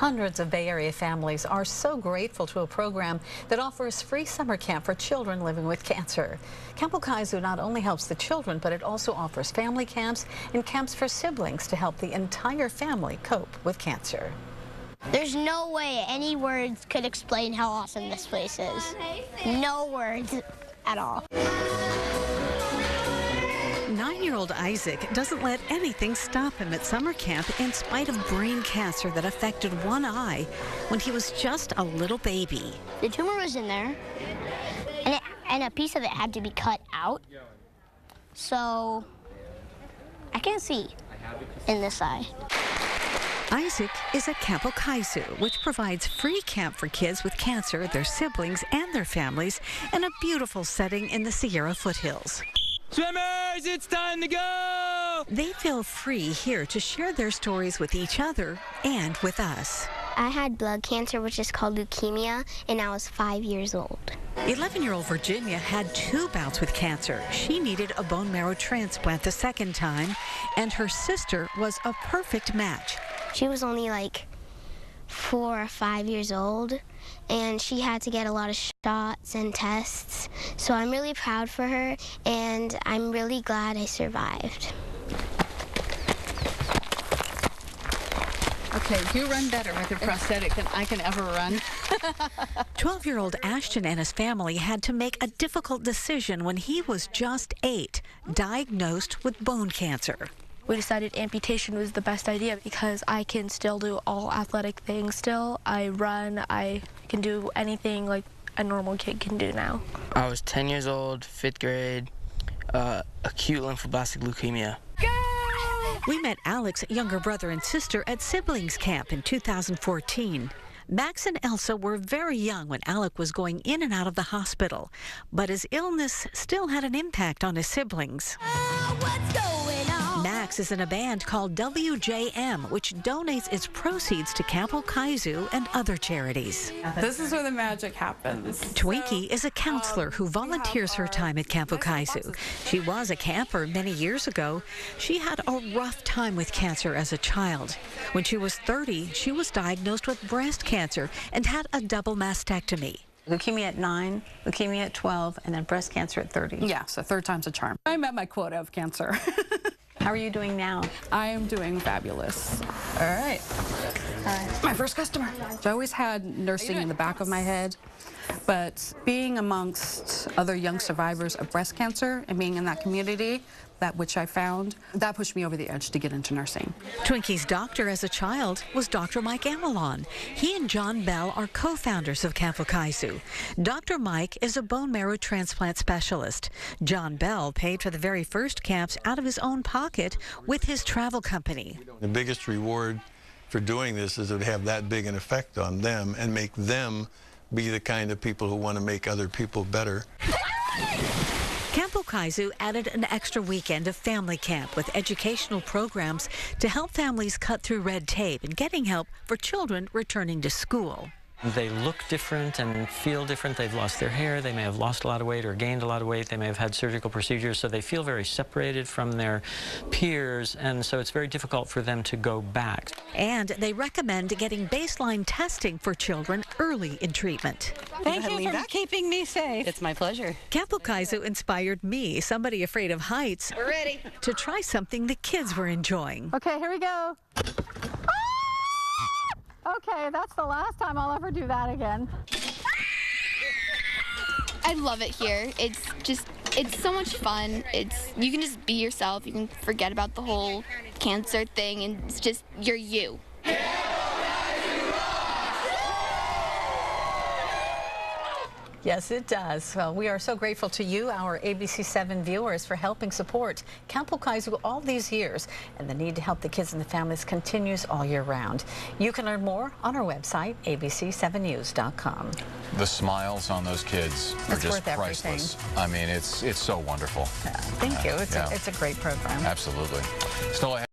Hundreds of Bay Area families are so grateful to a program that offers free summer camp for children living with cancer. Camp Okizu not only helps the children, but it also offers family camps and camps for siblings to help the entire family cope with cancer. There's no way any words could explain how awesome this place is. No words at all. 9-year-old Isaac doesn't let anything stop him at summer camp in spite of brain cancer that affected one eye when he was just a little baby. The tumor was in there, and a piece of it had to be cut out. So I can't see in this eye. Isaac is at Camp Okizu, which provides free camp for kids with cancer, their siblings, and their families in a beautiful setting in the Sierra foothills. Swimmers, it's time to go! They feel free here to share their stories with each other and with us. I had blood cancer, which is called leukemia, and I was 5 years old. 11-year-old Virginia had 2 bouts with cancer. She needed a bone marrow transplant the second time, and her sister was a perfect match. She was only like 4 or 5 years old, and she had to get a lot of shots and tests. So I'm really proud for her, and I'm really glad I survived. Okay, you run better with a prosthetic than I can ever run. 12-year-old Ashton and his family had to make a difficult decision when he was just 8, diagnosed with bone cancer. We decided amputation was the best idea because I can still do all athletic things still. I run, I can do anything like a normal kid can do now. I was 10 years old, 5th grade, acute lymphoblastic leukemia. We met Alex's younger brother and sister at siblings camp in 2014. Max and Elsa were very young when Alec was going in and out of the hospital, but his illness still had an impact on his siblings. What's going on? Max is in a band called WJM, which donates its proceeds to Camp Okizu and other charities. This is where the magic happens. Twinkie is a counselor who volunteers her time at Camp Okizu. She was a camper many years ago. She had a rough time with cancer as a child. When she was 30, she was diagnosed with breast cancer and had a double mastectomy. Leukemia at 9, leukemia at 12, and then breast cancer at 30. Yeah, so 3rd time's a charm. I met my quota of cancer. How are you doing now? I am doing fabulous. All right. My first customer. I always had nursing in the back of my head, but being amongst other young survivors of breast cancer and being in that community, that which I found, that pushed me over the edge to get into nursing. Twinkie's doctor as a child was Dr. Mike Amelon. He and John Bell are co-founders of Camp Okizu. Dr. Mike is a bone marrow transplant specialist. John Bell paid for the very first camps out of his own pocket with his travel company. The biggest reward for doing this is to have that big an effect on them and make them be the kind of people who want to make other people better. Camp Okizu added an extra weekend of family camp with educational programs to help families cut through red tape and getting help for children returning to school. They look different and feel different. They've lost their hair. They may have lost a lot of weight or gained a lot of weight. They may have had surgical procedures, so they feel very separated from their peers, and so it's very difficult for them to go back. And they recommend getting baseline testing for children early in treatment. Thank you for keeping me safe. It's my pleasure. Camp Okizu inspired me, somebody afraid of heights, We're ready. to try something the kids were enjoying. Okay, here we go. Okay, that's the last time I'll ever do that again. I love it here. It's so much fun. You can just be yourself. You can forget about the whole cancer thing, and it's just, you're you. Yes, it does. Well, we are so grateful to you, our ABC7 viewers, for helping support Camp Okizu all these years. And the need to help the kids and the families continues all year round. You can learn more on our website, abc7news.com. The smiles on those kids are just priceless. I mean, it's so wonderful. Yeah, thank you. It's a great program. Absolutely. Still ahead.